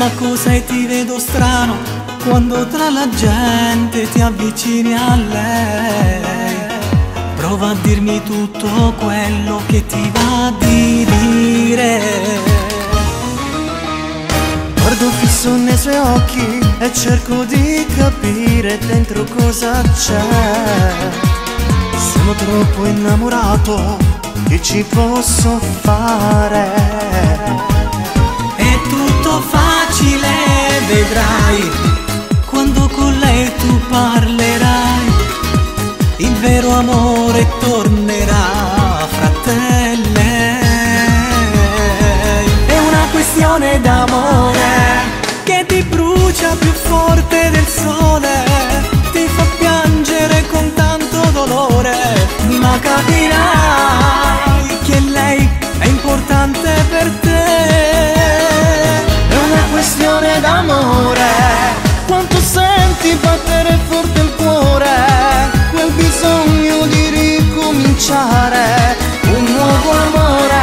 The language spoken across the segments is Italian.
Ma cos'è, ti vedo strano quando tra la gente ti avvicini a lei. Prova a dirmi tutto quello che ti va di dire. Guardo fisso nei suoi occhi e cerco di capire dentro cosa c'è. Sono troppo innamorato, che ci posso fare? È tutto facile, vedrai, quando con lei tu parlerai. Il vero amore tornerà fra te e lei. È una questione d'amore che ti brucia più forte del sole, ti fa piangere con tanto dolore, ma capirai che lei è importante per te. È una questione d'amore, quanto senti battere forte il cuore, quel bisogno di ricominciare, un nuovo amore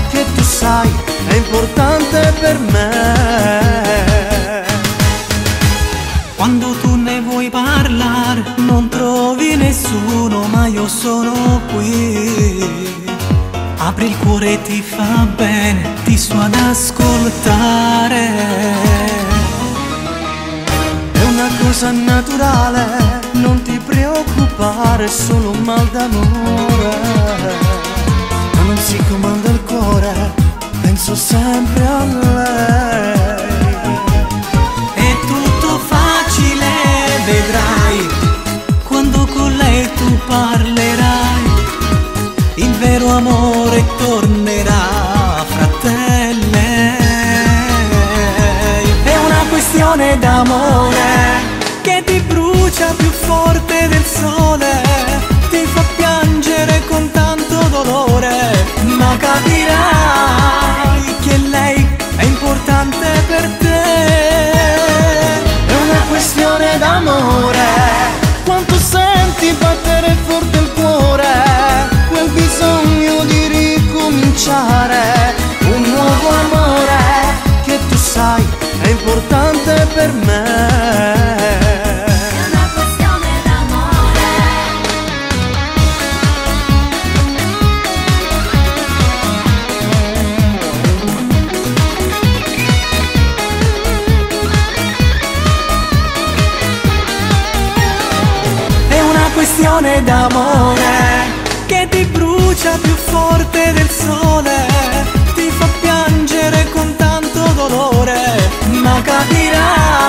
che tu sai è importante per me. Quando tu ne vuoi parlare non trovi nessuno, ma io sono qui. Apri il cuore e ti fa bene, ti so ad ascoltare. È una cosa naturale, non ti preoccupare, è solo un mal d'amore. Ma non si comanda il cuore, penso sempre a lei. È tutto facile, vedrai, quando con lei tu parlerai. Il vero amore tornerà fra te e lei. È una questione d'amore che ti brucia più forte del sole, ti fa piangere con tanto dolore, ma capirai che lei è importante per te. È una questione d'amore, quanto senti battere forte il cuore, quel bisogno di ricominciare, un nuovo amore che tu sai è importante per me. Questione d'amore che ti brucia più forte del sole, ti fa piangere con tanto dolore, ma capirai